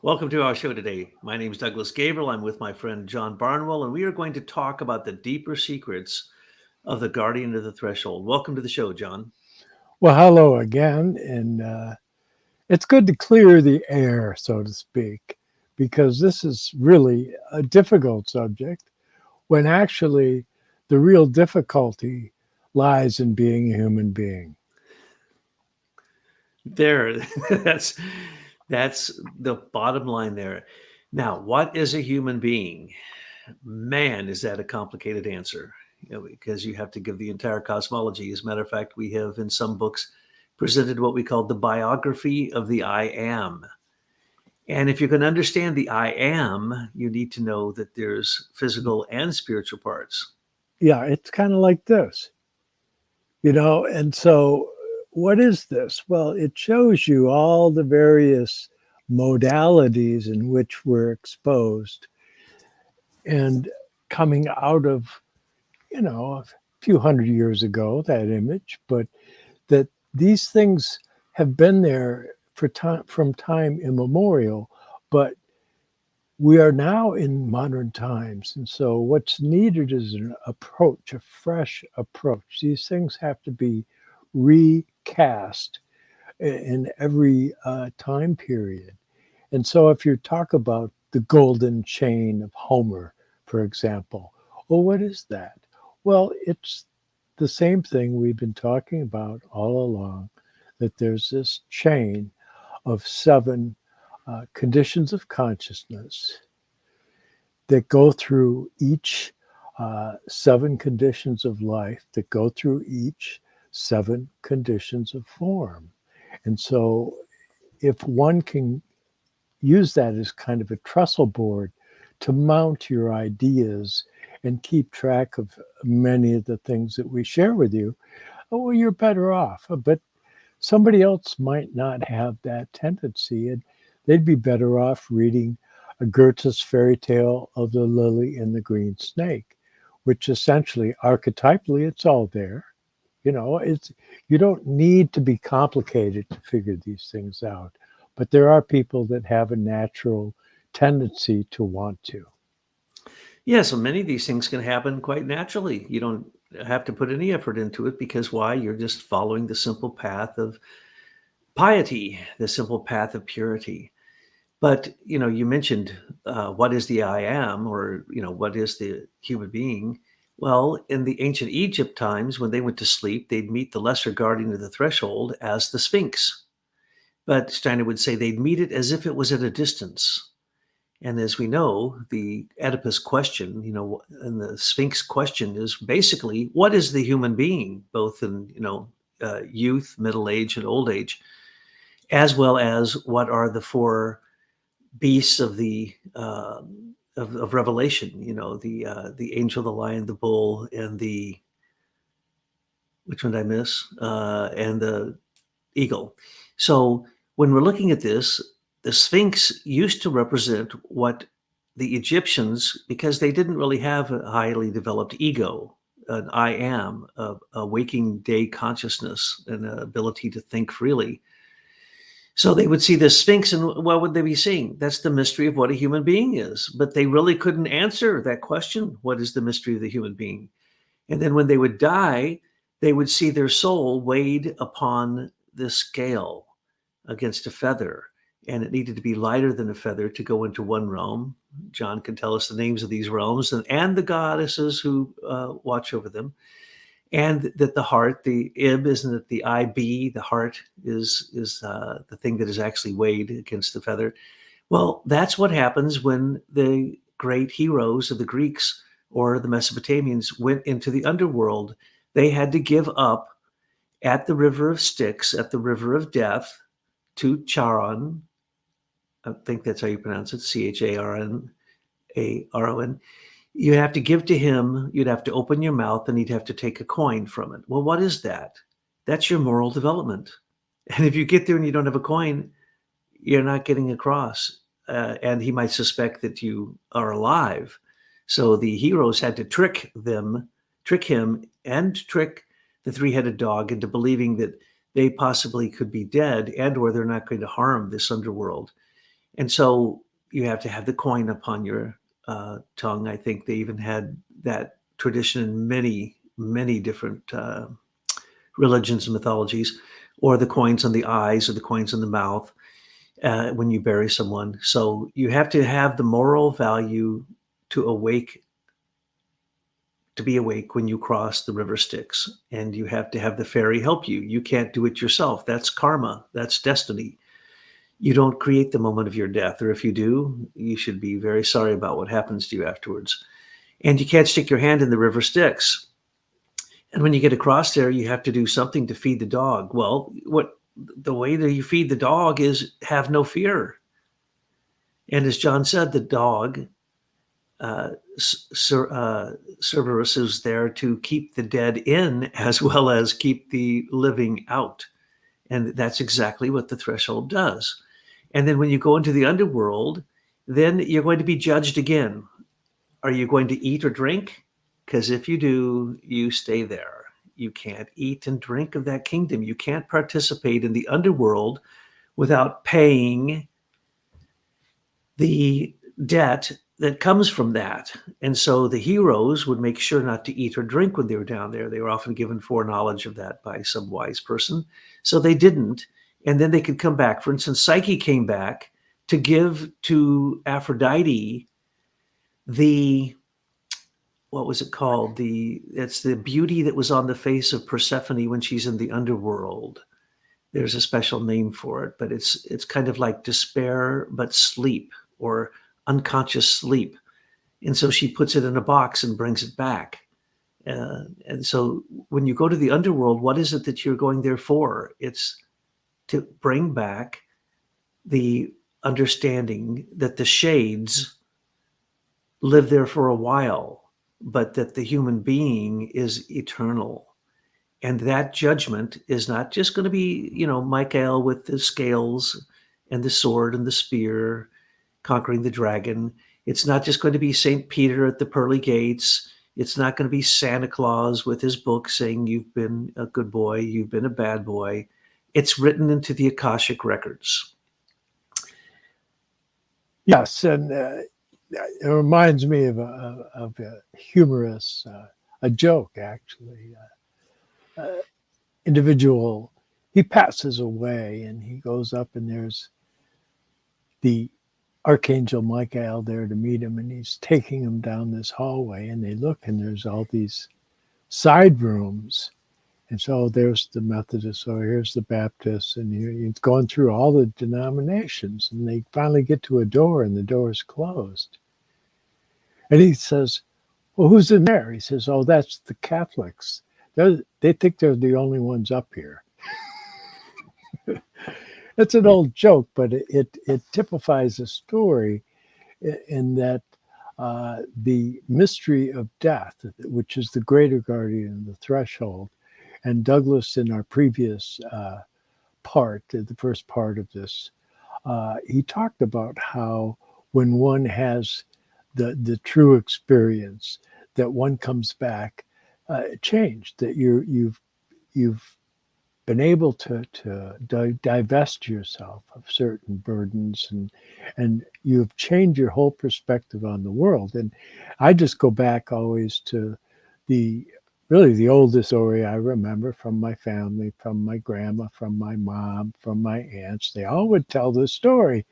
Welcome to our show today. My name is Douglas Gabriel. I'm with my friend John Barnwell, and we are going to talk about the deeper secrets of the Guardian of the Threshold. Welcome to the show, John. Well, hello again, and it's good to clear the air, so to speak, because this is really a difficult subject when actually the real difficulty lies in being a human being. There, that's that's the bottom line there. Now, what is a human being? Man, is that a complicated answer? Because you have to give the entire cosmology. As a matter of fact, we have in some books presented what we call the biography of the I am. And if you can understand the I am, you need to know that there's physical and spiritual parts. Yeah, it's kind of like this, and so what is this? Well, it shows you all the various modalities in which we're exposed and coming out of a few hundred years ago, that image, but that these things have been there for time from time immemorial, but we are now in modern times. And so what's needed is an approach, a fresh approach. These things have to be recast in every time period. And so if you talk about the golden chain of Homer, for example, well, what is that? Well, it's the same thing we've been talking about all along, that there's this chain of seven conditions of consciousness that go through each seven conditions of life, that go through each seven conditions of form. And so if one can use that as kind of a trestle board to mount your ideas and keep track of many of the things that we share with you, well, you're better off. But somebody else might not have that tendency, and they'd be better off reading a Goethe's fairy tale of the lily and the green snake, which essentially, archetypally, it's all there. It's you don't need to be complicated to figure these things out, but there are people that have a natural tendency to want to. Yeah, so many of these things can happen quite naturally. You don't have to put any effort into it because why? You're just following the simple path of piety, the simple path of purity. But you mentioned what is the I am, or what is the human being? Well, in the ancient Egypt times, when they went to sleep, they'd meet the lesser guardian of the threshold as the Sphinx. But Steiner would say they'd meet it as if it was at a distance. And as we know, the Oedipus question, and the Sphinx question is basically what is the human being, both in youth, middle age, and old age, as well as what are the four beasts of the of Revelation. The angel, the lion, the bull, and the which one did I miss? And the eagle. So when we're looking at this, the Sphinx used to represent what the Egyptians, because they didn't really have a highly developed ego, an I am, a waking day consciousness, and an ability to think freely. So they would see the Sphinx, and what would they be seeing? That's the mystery of what a human being is. But they really couldn't answer that question. What is the mystery of the human being? And then when they would die, they would see their soul weighed upon the scale against a feather. And it needed to be lighter than a feather to go into one realm. John can tell us the names of these realms and the goddesses who watch over them. And that the heart, the ib, isn't it the ib? The heart is the thing that is actually weighed against the feather. Well, that's what happens when the great heroes of the Greeks or the Mesopotamians went into the underworld. They had to give up at the river of Styx, at the river of death, to Charon. I think that's how you pronounce it, Charnaron. You have to give to him, you'd have to open your mouth, and he'd have to take a coin from it. Well, what is that? That's your moral development. And if you get there and you don't have a coin, you're not getting across. And he might suspect that you are alive. So the heroes had to trick him, and trick the three-headed dog into believing that they possibly could be dead, and or they're not going to harm this underworld. And so you have to have the coin upon your tongue. I think they even had that tradition in many, many different religions and mythologies, or the coins on the eyes or the coins in the mouth when you bury someone. So you have to have the moral value to awake, to be awake when you cross the river Styx, and you have to have the fairy help you. You can't do it yourself. That's karma. That's destiny. You don't create the moment of your death, or if you do, you should be very sorry about what happens to you afterwards. And you can't stick your hand in the river Styx. And when you get across there, you have to do something to feed the dog. Well, what the way that you feed the dog is have no fear. And as John said, the dog, Cerberus, is there to keep the dead in as well as keep the living out. And that's exactly what the threshold does. And then when you go into the underworld, then you're going to be judged again. Are you going to eat or drink? Because if you do, you stay there. You can't eat and drink of that kingdom. You can't participate in the underworld without paying the debt that comes from that. And so the heroes would make sure not to eat or drink when they were down there. They were often given foreknowledge of that by some wise person. So they didn't. And then they could come back. For instance, Psyche came back to give to Aphrodite the, what was it called? It's the beauty that was on the face of Persephone when she's in the underworld. There's a special name for it, but it's kind of like despair, but sleep, or unconscious sleep. And so she puts it in a box and brings it back. And so when you go to the underworld, what is it that you're going there for? It's to bring back the understanding that the shades live there for a while, but that the human being is eternal. And that judgment is not just going to be, Michael with the scales and the sword and the spear conquering the dragon. It's not just going to be St. Peter at the pearly gates. It's not going to be Santa Claus with his book saying, you've been a good boy, you've been a bad boy. It's written into the Akashic records. Yes, and it reminds me of a humorous, a joke actually. Individual, he passes away and he goes up and there's the Archangel Michael there to meet him, and he's taking him down this hallway, and they look and there's all these side rooms. And so there's the Methodist, so here's the Baptist, and he's going through all the denominations, and they finally get to a door and the door is closed. And he says, well, who's in there? He says, oh, that's the Catholics. They think they're the only ones up here. It's an old joke, but it typifies a story in that the mystery of death, which is the greater guardian, the threshold, and Douglas in our previous part, the first part of this, he talked about how when one has the true experience, that one comes back changed, that you've been able to divest yourself of certain burdens, and you've changed your whole perspective on the world. And I just go back always to the oldest story I remember from my family, from my grandma, from my mom, from my aunts. They all would tell this story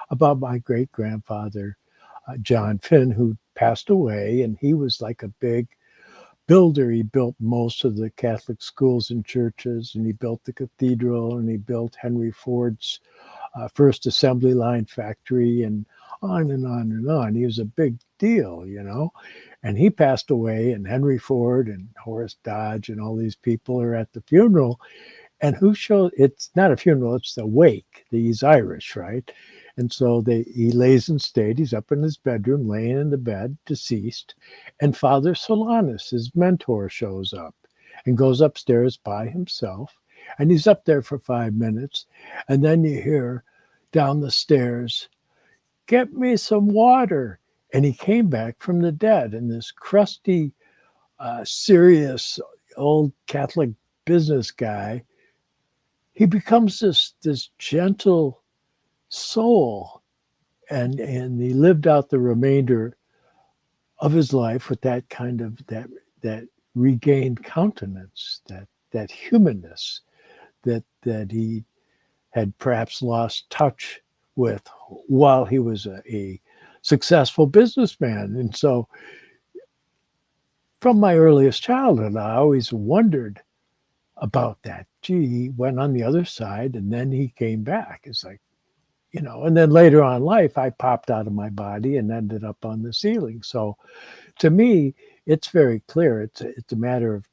about my great grandfather, John Finn, who passed away, and he was like a big builder. He built most of the Catholic schools and churches, and he built the cathedral, and he built Henry Ford's first assembly line factory, and on and on and on. He was a big deal, and he passed away, and Henry Ford and Horace Dodge and all these people are at the funeral. And it's not a funeral, it's the wake. He's Irish, right? And so he lays in state. He's up in his bedroom, laying in the bed, deceased. And Father Solanus, his mentor, shows up and goes upstairs by himself. And he's up there for 5 minutes. And then you hear down the stairs, get me some water. And he came back from the dead. And this crusty, serious old Catholic business guy, he becomes this gentle soul and he lived out the remainder of his life with that kind of that regained countenance, that humanness that he had perhaps lost touch with while he was a successful businessman. And so from my earliest childhood, I always wondered about that. Gee, he went on the other side and then he came back. It's like, and then later on in life, I popped out of my body and ended up on the ceiling. So to me, it's very clear. It's a matter of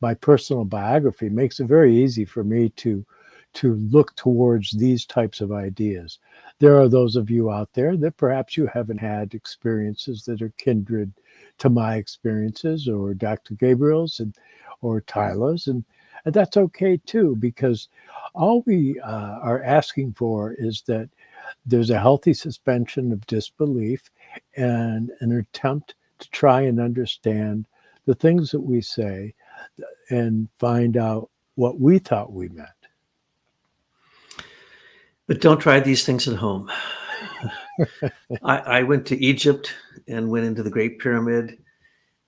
my personal biography makes it very easy for me to look towards these types of ideas. There are those of you out there that perhaps you haven't had experiences that are kindred to my experiences or Dr. Gabriel's or Tyler's, and that's okay too, because all we are asking for is that there's a healthy suspension of disbelief and an attempt to try and understand the things that we say and find out what we thought we meant. But don't try these things at home. I went to Egypt and went into the Great Pyramid.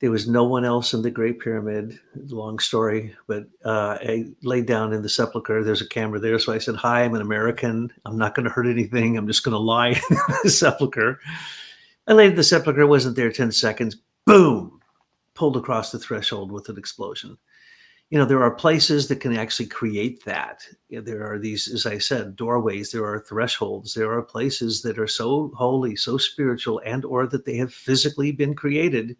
There was no one else in the Great Pyramid. Long story, but I laid down in the sepulcher. There's a camera there. So I said, "Hi, I'm an American. I'm not going to hurt anything. I'm just going to lie in the sepulcher." I laid in the sepulcher, wasn't there 10 seconds. Boom! Pulled across the threshold with an explosion. There are places that can actually create that. There are these, as I said, doorways. There are thresholds. There are places that are so holy, so spiritual, and or that they have physically been created.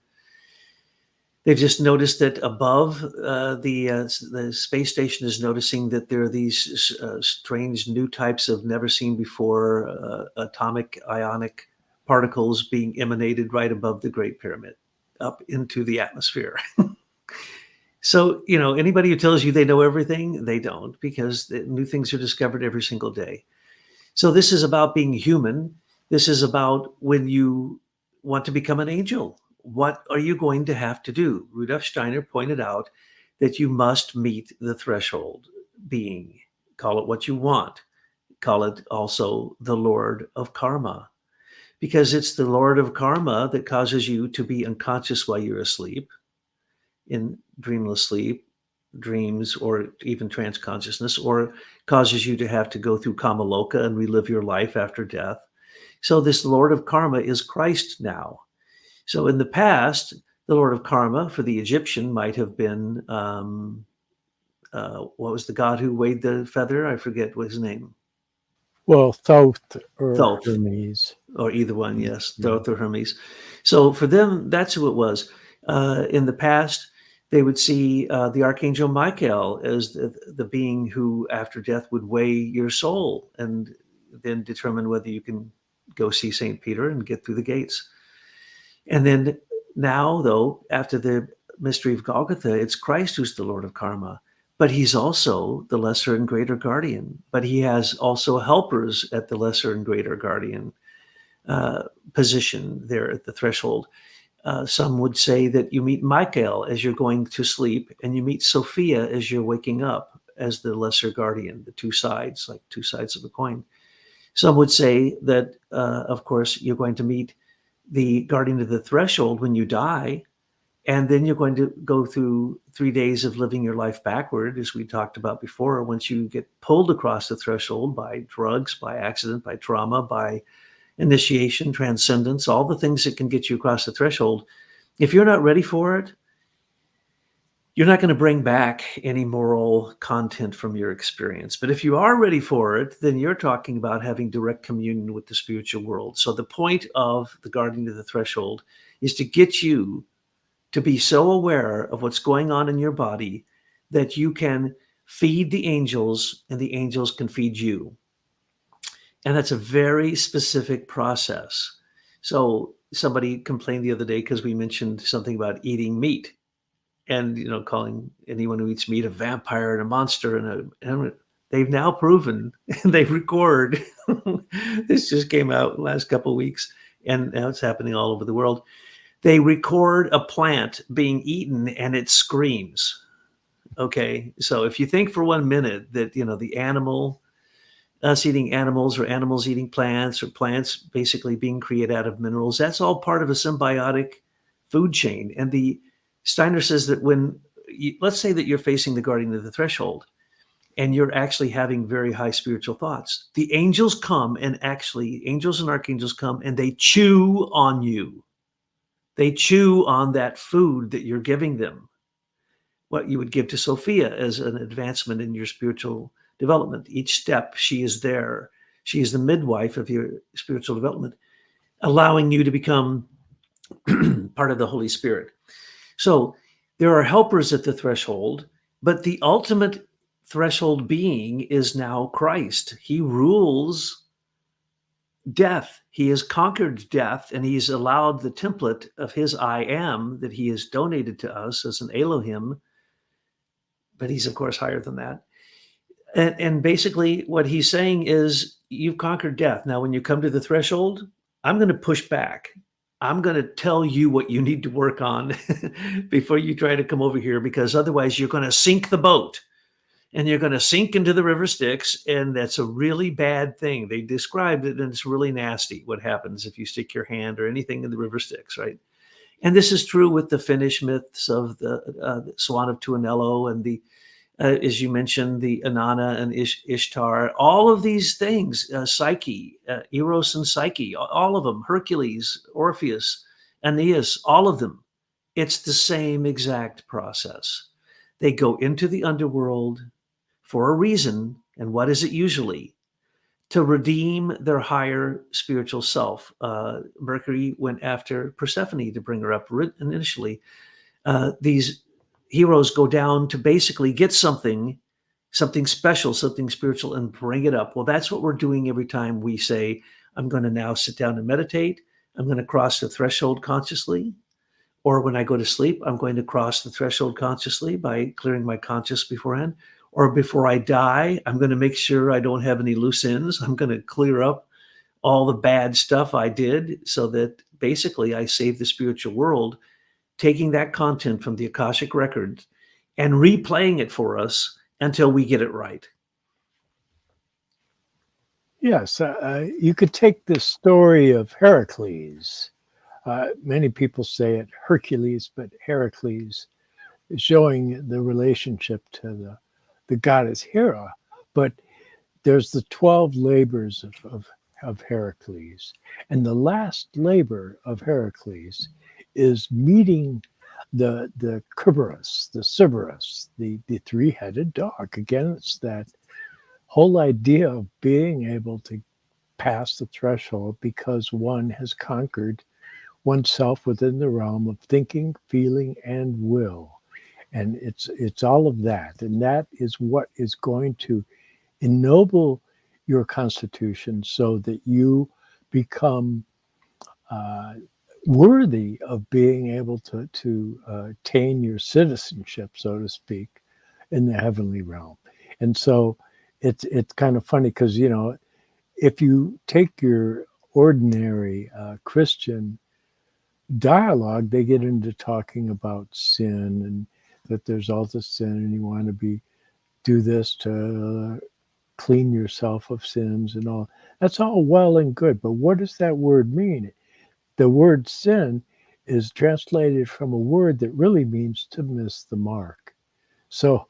They've just noticed that above the space station is noticing that there are these strange new types of never seen before atomic ionic particles being emanated right above the Great Pyramid up into the atmosphere. So, anybody who tells you they know everything, they don't, because new things are discovered every single day. So this is about being human. This is about when you want to become an angel. What are you going to have to do? Rudolf Steiner pointed out that you must meet the threshold being. Call it what you want. Call it also the Lord of Karma, because it's the Lord of Karma that causes you to be unconscious while you're asleep, in dreamless sleep, dreams, or even trance consciousness, or causes you to have to go through Kamaloka and relive your life after death. So this Lord of Karma is Christ now. So in the past, the Lord of Karma for the Egyptian might have been, what was the god who weighed the feather? I forget what his name. Well, Thoth or Thoth, Hermes. or either one, yes, Mhm. Thoth or Hermes. So for them, that's who it was. In the past, they would see the Archangel Michael as the being who, after death, would weigh your soul and then determine whether you can go see St. Peter and get through the gates. And then now, though, after the mystery of Golgotha, it's Christ who's the Lord of Karma. But he's also the lesser and greater guardian. But he has also helpers at the lesser and greater guardian position there at the threshold. Some would say that you meet Michael as you're going to sleep, and you meet Sophia as you're waking up as the lesser guardian, the two sides, like two sides of a coin. Some would say that, of course, you're going to meet the guardian of the threshold when you die, and then you're going to go through 3 days of living your life backward, as we talked about before. Once you get pulled across the threshold by drugs, by accident, by trauma, by initiation, transcendence, all the things that can get you across the threshold, if you're not ready for it, you're not going to bring back any moral content from your experience. But if you are ready for it, then you're talking about having direct communion with the spiritual world. So the point of the guardian of the threshold is to get you to be so aware of what's going on in your body that you can feed the angels and the angels can feed you. And that's a very specific process. So somebody complained the other day because we mentioned something about eating meat and, calling anyone who eats meat a vampire and a monster. And they've now proven, and they record, this just came out in the last couple of weeks, and now it's happening all over the world. They record a plant being eaten and it screams. Okay. So if you think for 1 minute that, the animal us eating animals or animals eating plants or plants basically being created out of minerals. That's all part of a symbiotic food chain. And the Steiner says that when let's say that you're facing the guardian of the threshold and you're actually having very high spiritual thoughts, the angels come and actually angels and archangels come and they chew on you. They chew on that food that you're giving them, what you would give to Sophia as an advancement in your spiritual development. Each step, she is there. She is the midwife of your spiritual development, allowing you to become part of the Holy Spirit. So there are helpers at the threshold, but the ultimate threshold being is now Christ. He rules death. He has conquered death, and he's allowed the template of his I am that he has donated to us as an Elohim, but he's of course higher than that. And basically what he's saying is you've conquered death. Now, when you come to the threshold, I'm going to push back. I'm going to tell you what you need to work on before you try to come over here, because otherwise you're going to sink the boat and you're going to sink into the river Styx. And that's a really bad thing. They described it, and it's really nasty what happens if you stick your hand or anything in the river Styx, right? And this is true with the Finnish myths of the Swan of Tuonela and the as you mentioned, the Inanna and Ishtar, all of these things, Psyche, Eros and Psyche, all of them, Hercules, Orpheus, Aeneas, all of them. It's the same exact process. They go into the underworld for a reason. And what is it usually? To redeem their higher spiritual self. Mercury went after Persephone to bring her up initially. These heroes go down to basically get something special, something spiritual, and bring it up. Well, that's what we're doing every time we say, I'm going to now sit down and meditate. I'm going to cross the threshold consciously. Or when I go to sleep, I'm going to cross the threshold consciously by clearing my conscious beforehand. Or before I die, I'm going to make sure I don't have any loose ends. I'm going to clear up all the bad stuff I did so that basically I save the spiritual world, taking that content from the Akashic record and replaying it for us until we get it right. Yes, you could take the story of Heracles. Many people say it Hercules, but Heracles, showing the relationship to the goddess Hera. But there's the 12 labors of Heracles. And the last labor of Heracles is meeting the Cerberus, the three-headed dog. Again, it's that whole idea of being able to pass the threshold because one has conquered oneself within the realm of thinking, feeling, and will. And it's all of that. And that is what is going to ennoble your constitution so that you become worthy of being able to attain your citizenship, so to speak, in the heavenly realm. And so it's kind of funny because, you know, if you take your ordinary Christian dialogue, they get into talking about sin and that there's all this sin and you want to do this to clean yourself of sins and all. That's all well and good, but what does that word mean? The word sin is translated from a word that really means to miss the mark. So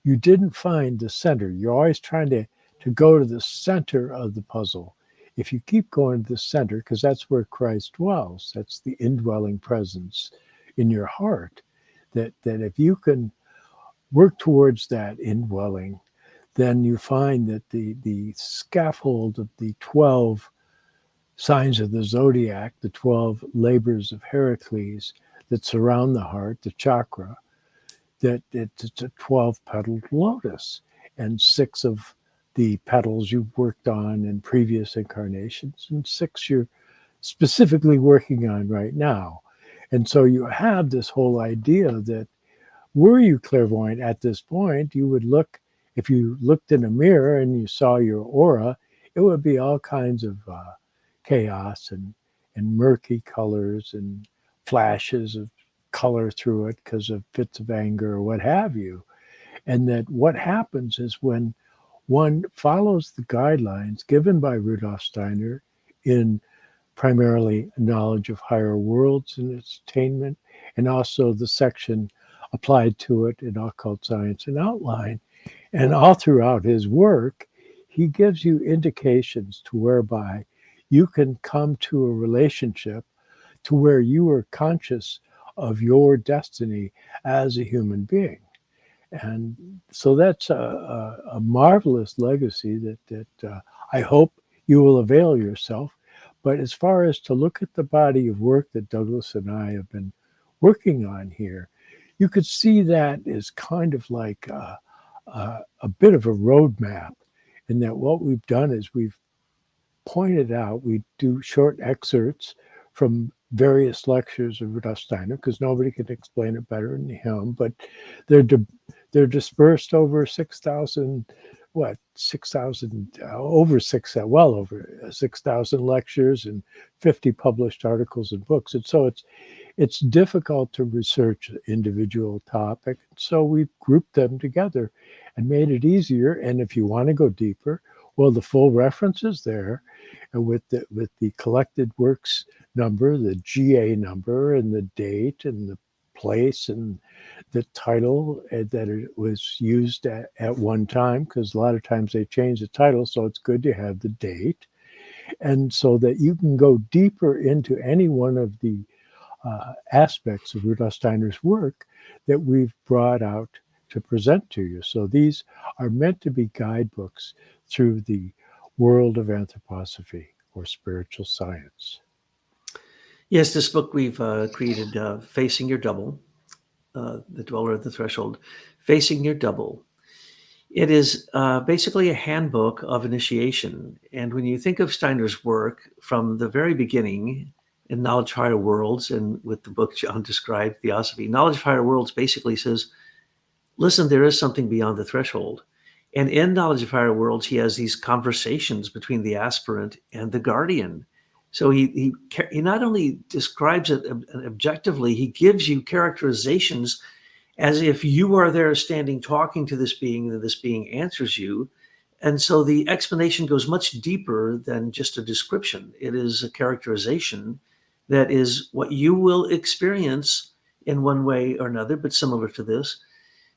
you didn't find the center. You're always trying to go to the center of the puzzle. If you keep going to the center, because that's where Christ dwells, that's the indwelling presence in your heart, that if you can work towards that indwelling, then you find that the scaffold of the 12 signs of the zodiac, the 12 labors of Heracles that surround the heart, the chakra, that it's a 12-petaled lotus, and 6 of the petals you've worked on in previous incarnations, and 6 you're specifically working on right now. And so you have this whole idea that were you clairvoyant at this point, you would look, if you looked in a mirror and you saw your aura, it would be all kinds of chaos and murky colors and flashes of color through it because of fits of anger or what have you. And that what happens is when one follows the guidelines given by Rudolf Steiner in primarily knowledge of higher worlds and its attainment, and also the section applied to it in Occult Science and Outline. And all throughout his work, he gives you indications to whereby you can come to a relationship to where you are conscious of your destiny as a human being. And so that's a marvelous legacy that I hope you will avail yourself. But as far as to look at the body of work that Douglas and I have been working on here, you could see that as kind of like a bit of a roadmap, in that what we've done is we've pointed out, we do short excerpts from various lectures of Rudolf Steiner, because nobody can explain it better than him, but they're they're dispersed over 6,000, what, 6,000, over 6, well over 6,000 lectures and 50 published articles and books. And so it's difficult to research an individual topic. So we've grouped them together and made it easier. And if you want to go deeper, well, the full reference is there, and with the collected works number, the GA number, and the date, and the place, and the title that it was used at one time, because a lot of times they change the title, so it's good to have the date, and so that you can go deeper into any one of the aspects of Rudolf Steiner's work that we've brought out to present to you. So these are meant to be guidebooks through the world of anthroposophy or spiritual science. Yes, this book we've created, Facing Your Double, The Dweller at the Threshold, Facing Your Double. It is basically a handbook of initiation. And when you think of Steiner's work from the very beginning in Knowledge of Higher Worlds, and with the book John described, Theosophy, Knowledge of Higher Worlds basically says, listen, there is something beyond the threshold. And in Knowledge of Higher Worlds, he has these conversations between the aspirant and the guardian. So he not only describes it objectively, he gives you characterizations as if you are there standing talking to this being, and this being answers you. And so the explanation goes much deeper than just a description. It is a characterization that is what you will experience in one way or another, but similar to this,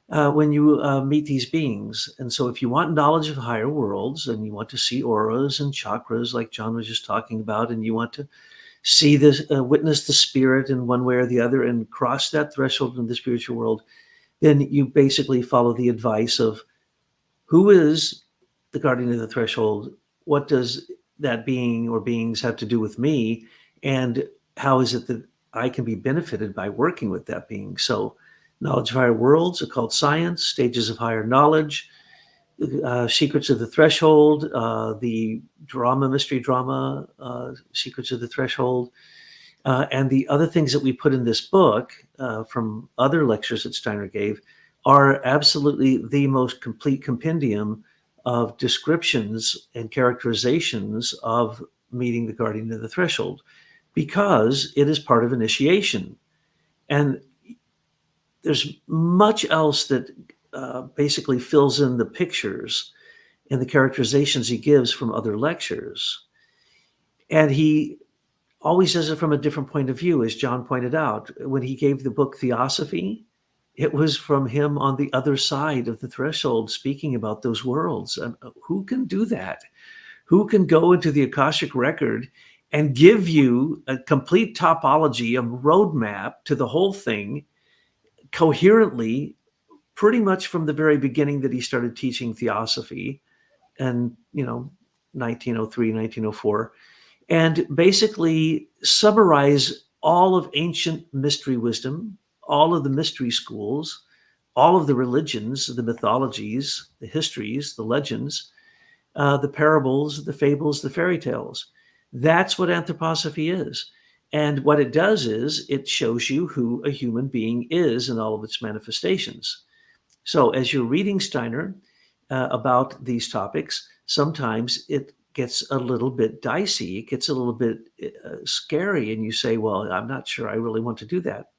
when you meet these beings. And so if you want knowledge of higher worlds, and you want to see auras and chakras like John was just talking about, and you want to see this, witness the spirit in one way or the other, and cross that threshold in the spiritual world, then you basically follow the advice of who is the guardian of the threshold, what does that being or beings have to do with me, and how is it that I can be benefited by working with that being. So Knowledge of Higher Worlds, Occult Science, Stages of Higher Knowledge, Secrets of the Threshold, the mystery drama, Secrets of the Threshold, and the other things that we put in this book from other lectures that Steiner gave are absolutely the most complete compendium of descriptions and characterizations of meeting the guardian of the threshold, because it is part of initiation. And there's much else that basically fills in the pictures and the characterizations he gives from other lectures. And he always does it from a different point of view, as John pointed out. When he gave the book Theosophy, it was from him on the other side of the threshold, speaking about those worlds. And who can do that? Who can go into the Akashic record and give you a complete topology, a roadmap to the whole thing, coherently, pretty much from the very beginning that he started teaching Theosophy, and 1903, 1904, and basically summarize all of ancient mystery wisdom, all of the mystery schools, all of the religions, the mythologies, the histories, the legends, the parables, the fables, the fairy tales. That's what anthroposophy is. And what it does is it shows you who a human being is in all of its manifestations. So as you're reading Steiner about these topics, sometimes it gets a little bit dicey. It gets a little bit scary. And you say, well, I'm not sure I really want to do that.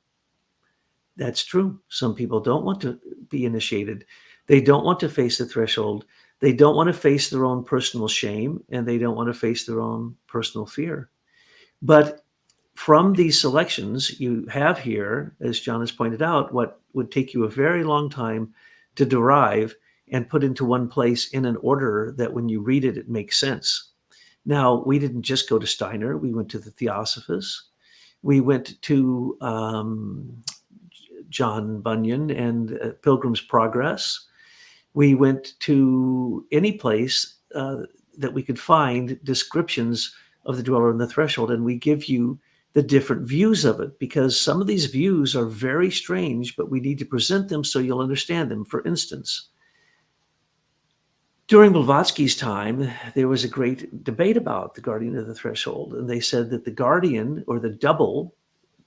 That's true. Some people don't want to be initiated. They don't want to face the threshold. They don't want to face their own personal shame, and they don't want to face their own personal fear. But from these selections, you have here, as John has pointed out, what would take you a very long time to derive and put into one place in an order that when you read it, it makes sense. Now, we didn't just go to Steiner. We went to the Theosophists. We went to John Bunyan and Pilgrim's Progress. We went to any place that we could find descriptions of the dweller on the threshold, and we give you the different views of it, because some of these views are very strange, but we need to present them so you'll understand them. For instance, during Blavatsky's time, there was a great debate about the guardian of the threshold, and they said that the guardian, or the double,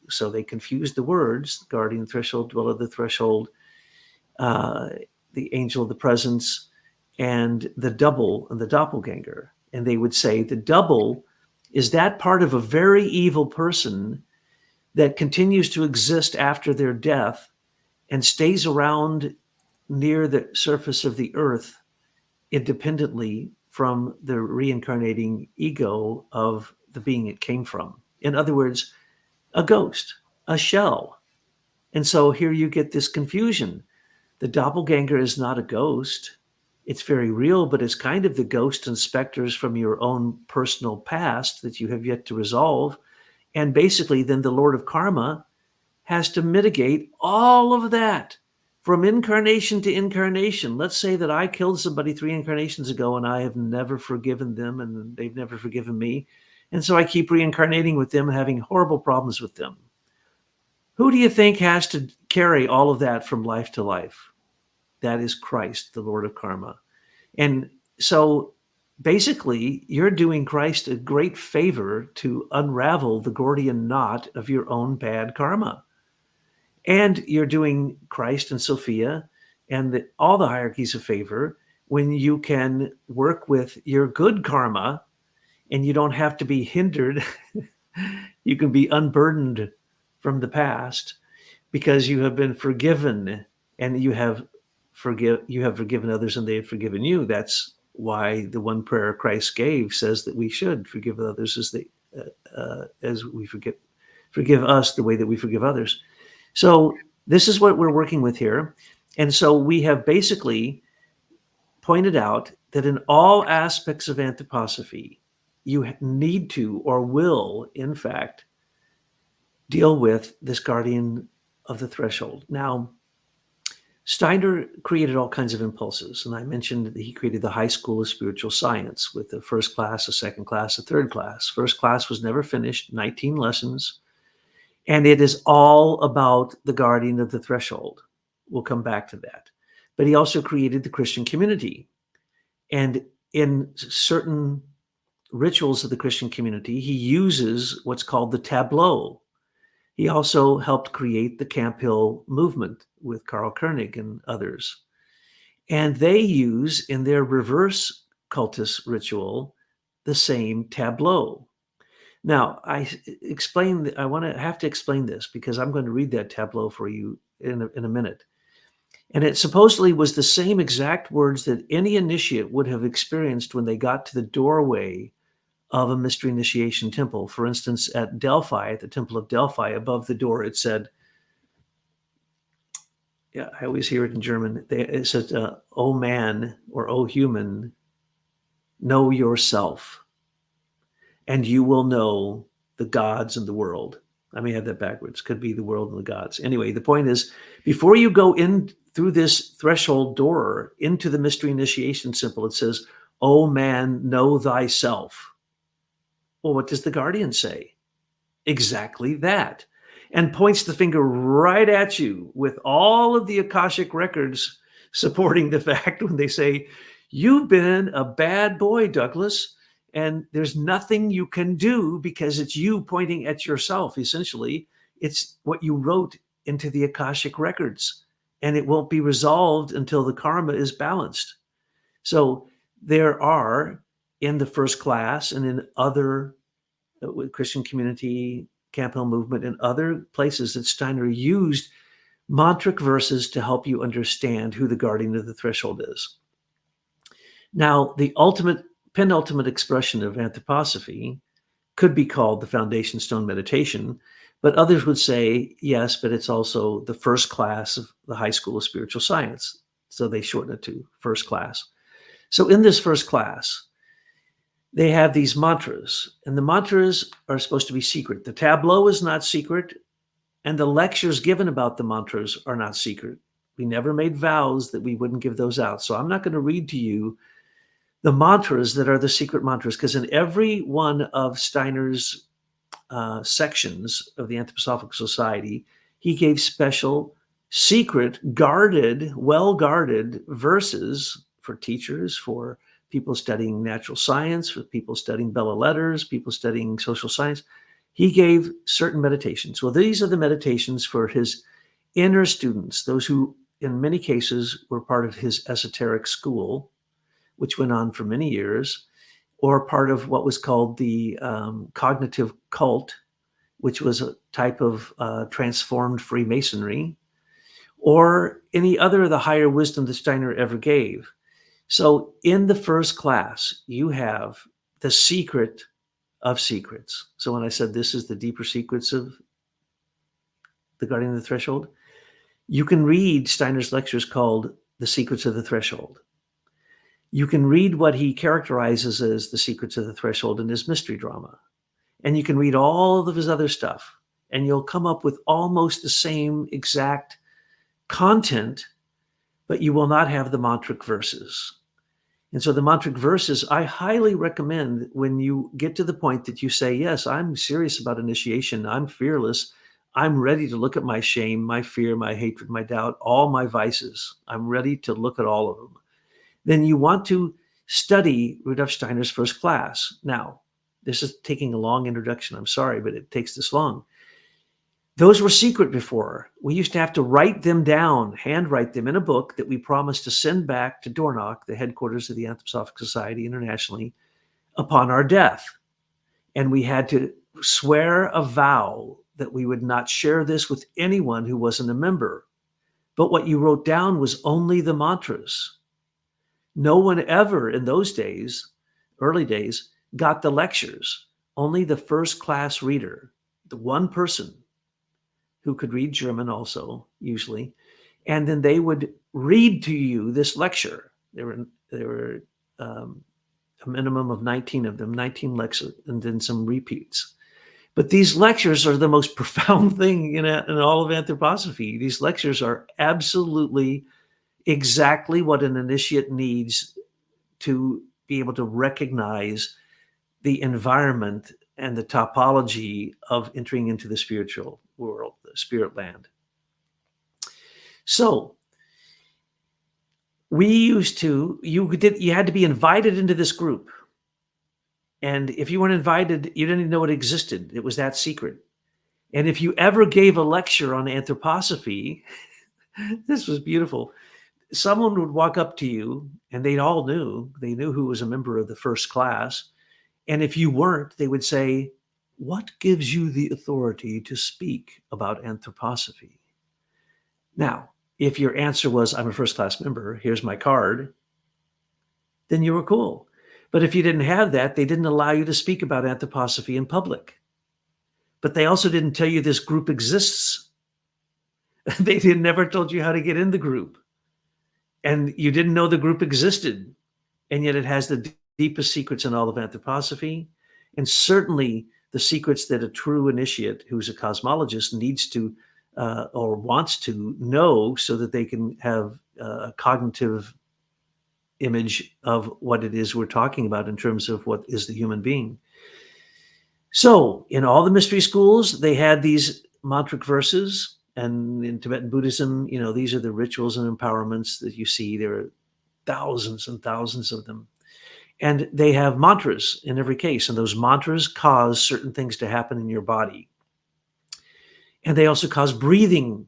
so they confused the words, guardian, threshold, dweller of the threshold, the angel of the presence, and the double and the doppelganger. And they would say the double is that part of a very evil person that continues to exist after their death and stays around near the surface of the earth independently from the reincarnating ego of the being it came from. In other words, a ghost, a shell. And so here you get this confusion. The doppelganger is not a ghost. It's very real, but it's kind of the ghosts and specters from your own personal past that you have yet to resolve. And basically, then the Lord of Karma has to mitigate all of that from incarnation to incarnation. Let's say that I killed somebody 3 incarnations ago and I have never forgiven them and they've never forgiven me. And so I keep reincarnating with them and having horrible problems with them. Who do you think has to carry all of that from life to life? That is Christ, the Lord of Karma. And so basically, you're doing Christ a great favor to unravel the Gordian knot of your own bad karma. And you're doing Christ and Sophia and all the hierarchies of favor when you can work with your good karma and you don't have to be hindered. You can be unburdened from the past because you have been forgiven and you have forgiven others and they have forgiven you. That's why the one prayer Christ gave says that we should forgive others as we forgive us the way that we forgive others. So this is what we're working with here. And so we have basically pointed out that in all aspects of anthroposophy, you need to or will, in fact, deal with this guardian of the threshold. Now, Steiner created all kinds of impulses, and I mentioned that he created the High School of Spiritual Science with the first class, a second class, a third class. First class was never finished, 19 lessons, and it is all about the guardian of the threshold. We'll come back to that. But he also created the Christian community, and in certain rituals of the Christian community, he uses what's called the tableau. He also helped create the Camp Hill movement with Karl Koenig and others. And they use in their reverse cultist ritual the same tableau. Now, I have to explain this because I'm going to read that tableau for you in a minute. And it supposedly was the same exact words that any initiate would have experienced when they got to the doorway of a mystery initiation temple. For instance, at Delphi, at the Temple of Delphi, above the door, it said, I always hear it in German. It says, "O man," or "O human, know yourself, and you will know the gods and the world." I may have that backwards. Could be the world and the gods. Anyway, the point is, before you go in through this threshold door into the mystery initiation symbol, it says, "O man, know thyself." Well, what does the guardian say? Exactly that. And points the finger right at you with all of the Akashic records supporting the fact when they say, "You've been a bad boy, Douglas, and there's nothing you can do because it's you pointing at yourself, essentially. It's what you wrote into the Akashic records, and it won't be resolved until the karma is balanced." So there are, in the first class and in other Christian community, Camp Hill movement, and other places that Steiner used mantric verses to help you understand who the guardian of the threshold is. Now, the penultimate expression of anthroposophy could be called the foundation stone meditation, but others would say, yes, but it's also the first class of the high school of spiritual science. So they shorten it to first class. So in this first class, they have these mantras, and the mantras are supposed to be secret. The tableau is not secret, and the lectures given about the mantras are not secret. We never made vows that we wouldn't give those out. So I'm not going to read to you the mantras that are the secret mantras, because in every one of Steiner's sections of the Anthroposophical Society, he gave special, secret, guarded, well-guarded verses for teachers, for people studying natural science, for people studying Belles Lettres, people studying social science. He gave certain meditations. Well, these are the meditations for his inner students, those who, in many cases, were part of his esoteric school, which went on for many years, or part of what was called the cognitive cult, which was a type of transformed Freemasonry, or any other of the higher wisdom that Steiner ever gave. So in the first class, you have the secret of secrets. So when I said this is the deeper secrets of the Guardian of the Threshold, you can read Steiner's lectures called The Secrets of the Threshold. You can read what he characterizes as the secrets of the threshold in his mystery drama. And you can read all of his other stuff, and you'll come up with almost the same exact content, but you will not have the mantric verses. And so the mantric verses, I highly recommend when you get to the point that you say, yes, I'm serious about initiation. I'm fearless. I'm ready to look at my shame, my fear, my hatred, my doubt, all my vices. I'm ready to look at all of them. Then you want to study Rudolf Steiner's first class. Now, this is taking a long introduction. I'm sorry, but it takes this long. Those were secret before. We used to have to write them down, handwrite them in a book that we promised to send back to Dornach, the headquarters of the Anthroposophic Society internationally, upon our death. And we had to swear a vow that we would not share this with anyone who wasn't a member. But what you wrote down was only the mantras. No one ever in those days, early days, got the lectures. Only the first class reader, the one person who could read German also, usually, and then they would read to you this lecture. There were a minimum of 19 of them, 19 lectures, and then some repeats. But these lectures are the most profound thing in all of anthroposophy. These lectures are absolutely exactly what an initiate needs to be able to recognize the environment and the topology of entering into the spiritual world, the spirit land. So we used to, you had to be invited into this group. And if you weren't invited, you didn't even know it existed. It was that secret. And if you ever gave a lecture on anthroposophy, this was beautiful. Someone would walk up to you, and they knew who was a member of the first class. And if you weren't, they would say, what gives you the authority to speak about anthroposophy? Now, if your answer was, I'm a first class member, here's my card, then you were cool. But if you didn't have that, they didn't allow you to speak about anthroposophy in public. But they also didn't tell you this group exists. They never told you how to get in the group. And you didn't know the group existed. And yet it has the deepest secrets in all of anthroposophy. And certainly the secrets that a true initiate who's a cosmologist needs to or wants to know so that they can have a cognitive image of what it is we're talking about in terms of what is the human being. So in all the mystery schools, they had these mantric verses. And in Tibetan Buddhism, these are the rituals and empowerments that you see. There are thousands and thousands of them. And they have mantras in every case. And those mantras cause certain things to happen in your body. And they also cause breathing.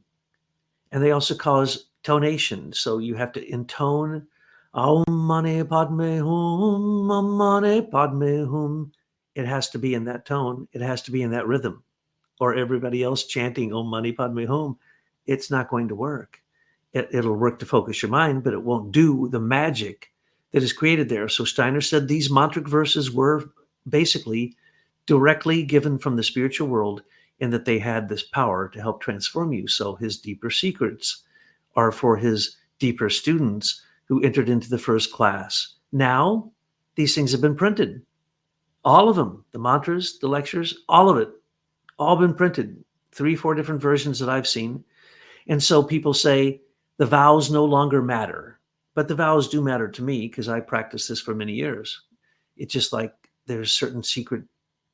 And they also cause tonation. So you have to intone Om Mani Padme Hum, Om Mani Padme Hum. It has to be in that tone. It has to be in that rhythm. Or everybody else chanting Om Mani Padme Hum, it's not going to work. It'll work to focus your mind, but it won't do the magic that is created there. So Steiner said these mantric verses were basically directly given from the spiritual world, and that they had this power to help transform you. So his deeper secrets are for his deeper students who entered into the first class. Now, these things have been printed. All of them, the mantras, the lectures, all of it, all been printed. 3, 4 different versions that I've seen. And so people say the vows no longer matter. But the vows do matter to me because I practiced this for many years. It's just like there's certain secret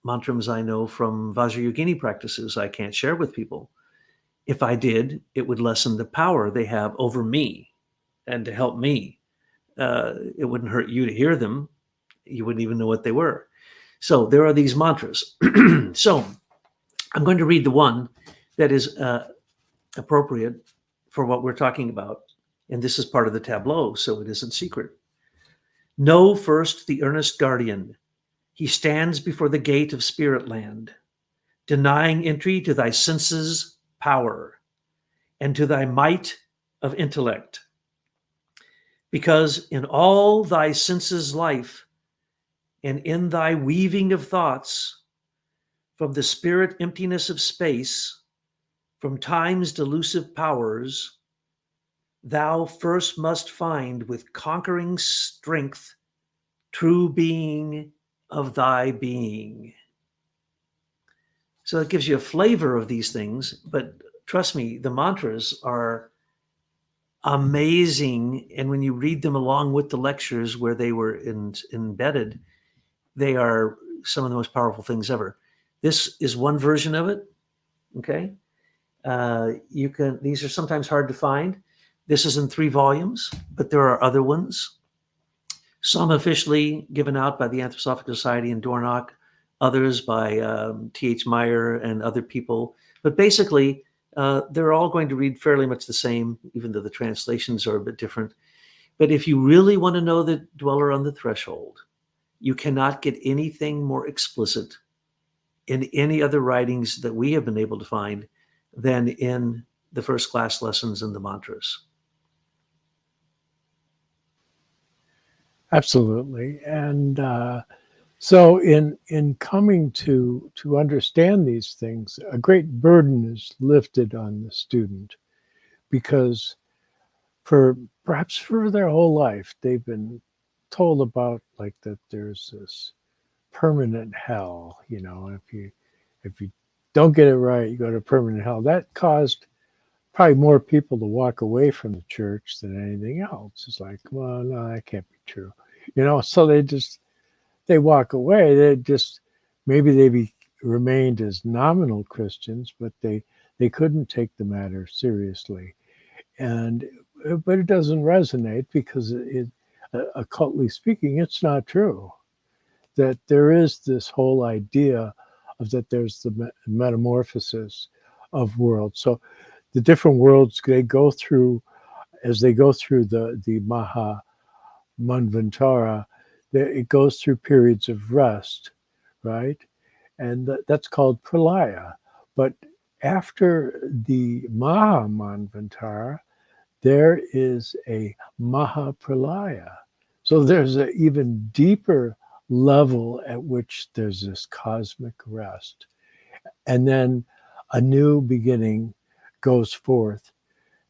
mantras I know from Vajrayogini practices I can't share with people. If I did, it would lessen the power they have over me and to help me. It wouldn't hurt you to hear them. You wouldn't even know what they were. So there are these mantras. So I'm going to read the one that is appropriate for what we're talking about. And this is part of the tableau, so it isn't secret. Know first the earnest guardian. He stands before the gate of spirit land, denying entry to thy senses' power and to thy might of intellect. Because in all thy senses' life and in thy weaving of thoughts, from the spirit emptiness of space, from time's delusive powers, thou first must find with conquering strength true being of thy being. So it gives you a flavor of these things, but trust me, the mantras are amazing. And when you read them along with the lectures where they were embedded, they are some of the most powerful things ever. This is one version of it. Okay. These are sometimes hard to find. This is in 3 volumes, but there are other ones. Some officially given out by the Anthroposophical Society in Dornoch, others by T.H. Meyer and other people. But basically, they're all going to read fairly much the same, even though the translations are a bit different. But if you really want to know the dweller on the threshold, you cannot get anything more explicit in any other writings that we have been able to find than in the first class lessons and the mantras. Absolutely. And so in coming to understand these things, a great burden is lifted on the student, because perhaps for their whole life they've been told about, like, that there's this permanent hell. If you don't get it right, you go to permanent hell. That caused probably more people to walk away from the church than anything else. It's like, well, no, that can't be true. So they walk away. Maybe they remained as nominal Christians, but they couldn't take the matter seriously. But it doesn't resonate, because occultly speaking, it's not true. That there is this whole idea of that there's the metamorphosis of worlds. So the different worlds they go through, as they go through the Maha Manvantara, it goes through periods of rest, right? And that's called pralaya. But after the Maha Manvantara, there is a Mahapralaya. So there's an even deeper level at which there's this cosmic rest. And then a new beginning goes forth,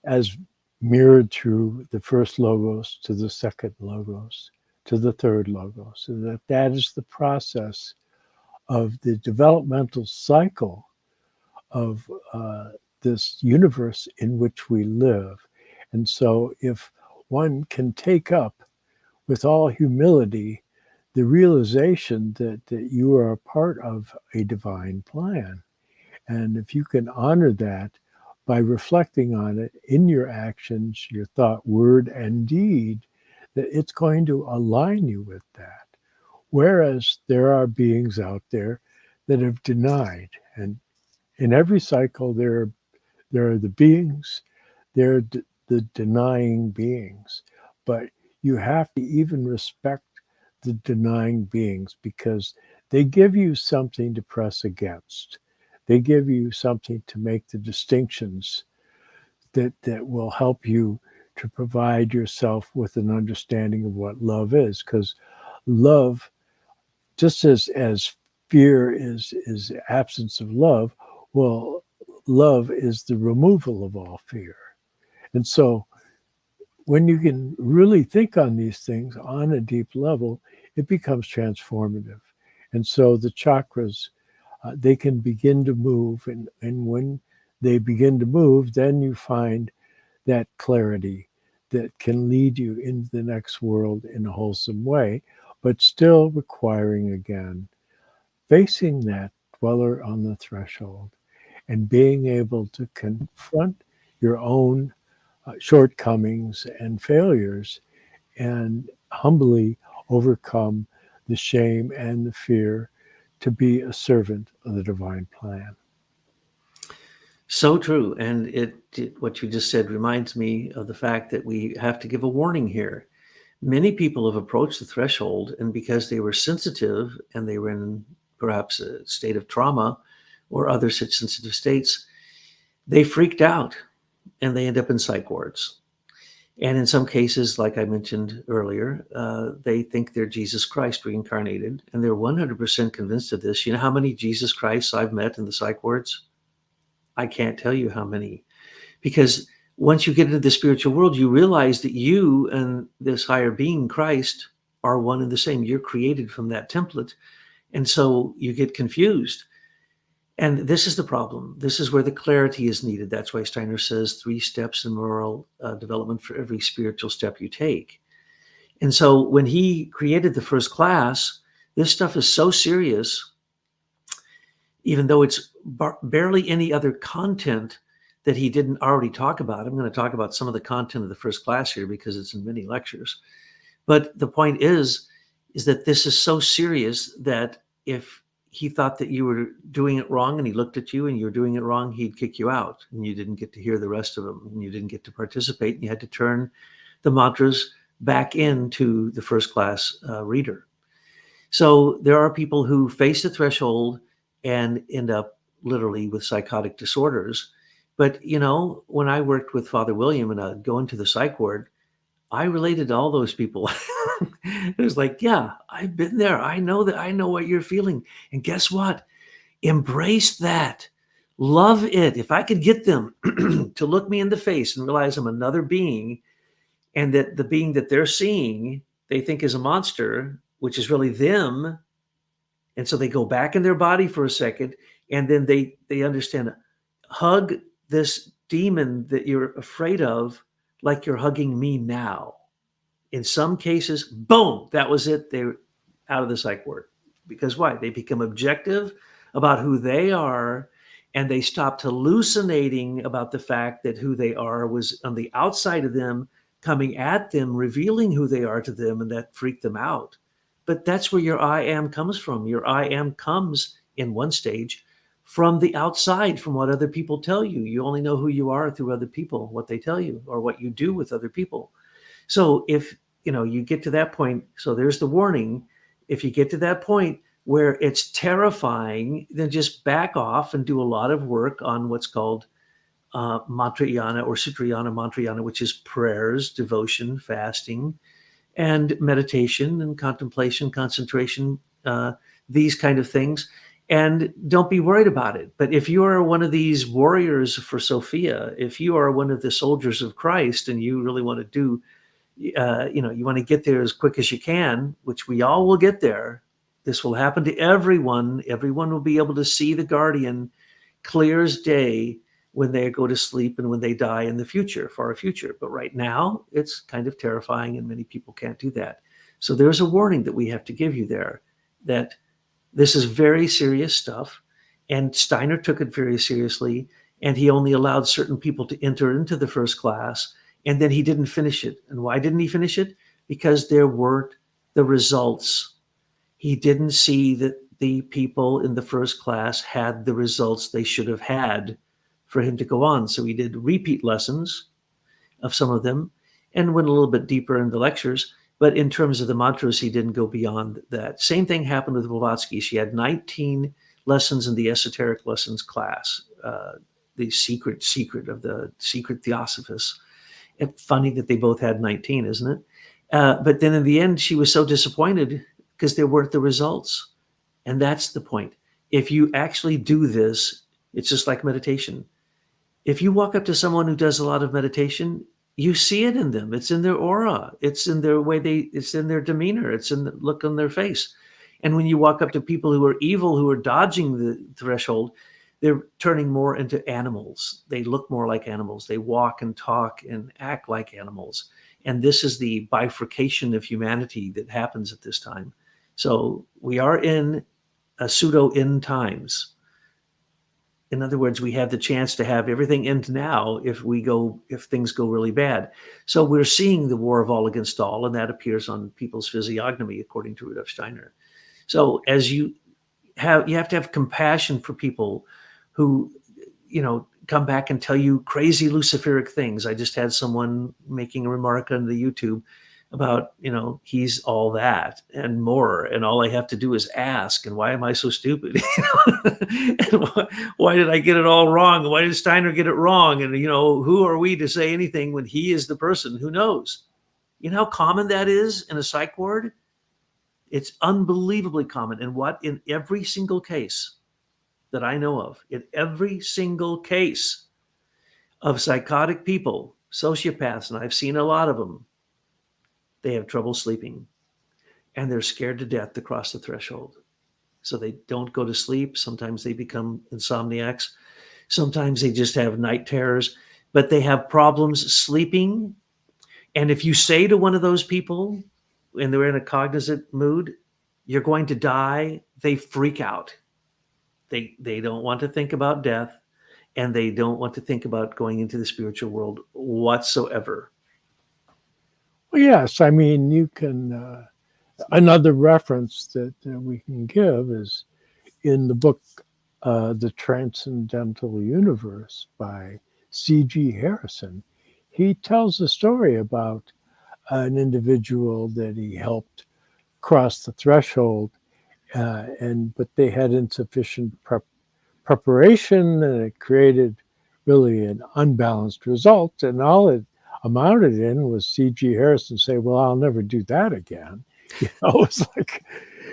as mirrored through the first logos to the second logos to the third logos. And that is the process of the developmental cycle of this universe in which we live. And so if one can take up with all humility the realization that you are a part of a divine plan, and if you can honor that by reflecting on it in your actions, your thought, word, and deed, that it's going to align you with that. Whereas there are beings out there that have denied, and in every cycle there are the beings, they're the denying beings. But you have to even respect the denying beings, because they give you something to press against. They give you something to make the distinctions that will help you to provide yourself with an understanding of what love is, because love, just as fear is absence of love, well, love is the removal of all fear. And so when you can really think on these things on a deep level, it becomes transformative. And so the chakras, they can begin to move. And when they begin to move, then you find that clarity that can lead you into the next world in a wholesome way, but still requiring, again, facing that dweller on the threshold and being able to confront your own shortcomings and failures and humbly overcome the shame and the fear to be a servant of the divine plan. So true. And what you just said reminds me of the fact that we have to give a warning here. Many people have approached the threshold, and because they were sensitive and they were in perhaps a state of trauma or other such sensitive states, they freaked out and they end up in psych wards. And in some cases, like I mentioned earlier, they think they're Jesus Christ reincarnated, and they're 100% convinced of this. You know how many Jesus Christs I've met in the psych wards? I can't tell you how many, because once you get into the spiritual world, you realize that you and this higher being, Christ, are one and the same. You're created from that template. And so you get confused. And this is the problem. This is where the clarity is needed. That's why Steiner says 3 steps in moral development for every spiritual step you take. And so when he created the first class, this stuff is so serious, even though it's barely any other content that he didn't already talk about. I'm going to talk about some of the content of the first class here because it's in many lectures. But the point is that this is so serious that if he thought that you were doing it wrong and he looked at you and you were doing it wrong, he'd kick you out and you didn't get to hear the rest of them and you didn't get to participate and you had to turn the mantras back into the first class reader. So there are people who face the threshold and end up literally with psychotic disorders. But, you know, when I worked with Father William and I'd go into the psych ward, I related to all those people. It was like, yeah, I've been there. I know that. I know what you're feeling. And guess what? Embrace that. Love it. If I could get them to look me in the face and realize I'm another being, and that the being that they're seeing, they think is a monster, which is really them. And so they go back in their body for a second, and then they understand, hug this demon that you're afraid of like you're hugging me now. In some cases, boom, that was it. They're out of the psych ward. Because why? They become objective about who they are, and they stopped hallucinating about the fact that who they are was on the outside of them, coming at them, revealing who they are to them, and that freaked them out. But that's where your I am comes from. Your I am comes in one stage from the outside, from what other people tell you. You only know who you are through other people, what they tell you, or what you do with other people. So if you get to that point, so there's the warning. If you get to that point where it's terrifying, then just back off and do a lot of work on what's called mantrayana or sutrayana mantrayana, which is prayers, devotion, fasting, and meditation and contemplation, concentration, these kind of things. And don't be worried about it. But if you are one of these warriors for Sophia, if you are one of the soldiers of Christ and you really want to do, you want to get there as quick as you can, which we all will get there. This will happen to everyone. Everyone will be able to see the guardian clear as day when they go to sleep and when they die in the future, far future. But right now, it's kind of terrifying and many people can't do that. So there's a warning that we have to give you there, that this is very serious stuff. And Steiner took it very seriously, and he only allowed certain people to enter into the first class, and then he didn't finish it. And why didn't he finish it? Because there weren't the results. He didn't see that the people in the first class had the results they should have had for him to go on. So he did repeat lessons of some of them and went a little bit deeper in the lectures. But in terms of the mantras, he didn't go beyond that. Same thing happened with Blavatsky. She had 19 lessons in the esoteric lessons class, the secret of the secret theosophists. It's funny that they both had 19, isn't it? But then in the end, she was so disappointed because there weren't the results. And that's the point. If you actually do this, it's just like meditation. If you walk up to someone who does a lot of meditation, you see it in them. It's in their aura. It's in their way it's in their demeanor. It's in the look on their face. And when you walk up to people who are evil, who are dodging the threshold, they're turning more into animals. They look more like animals. They walk and talk and act like animals. And this is the bifurcation of humanity that happens at this time. So we are in a pseudo end times. In other words, we have the chance to have everything end now if things go really bad. So we're seeing the war of all against all, and that appears on people's physiognomy, according to Rudolf Steiner. So as you have to have compassion for people who, come back and tell you crazy Luciferic things. I just had someone making a remark on the YouTube about, he's all that and more, and all I have to do is ask, and why am I so stupid? And why did I get it all wrong? Why did Steiner get it wrong? And, who are we to say anything when he is the person who knows? You know how common that is in a psych ward? It's unbelievably common. And in every single case that I know of, in every single case of psychotic people, sociopaths, and I've seen a lot of them, they have trouble sleeping and they're scared to death to cross the threshold. So they don't go to sleep. Sometimes they become insomniacs. Sometimes they just have night terrors, but they have problems sleeping. And if you say to one of those people, and they're in a cognizant mood, you're going to die, they freak out. They don't want to think about death, and they don't want to think about going into the spiritual world whatsoever. Well, yes, I mean, you can. Another reference that we can give is in the book The Transcendental Universe by C.G. Harrison. He tells a story about an individual that he helped cross the threshold, but they had insufficient preparation, and it created really an unbalanced result. And all it amounted in was C.G. Harrison say, "Well, I'll never do that again." It's like,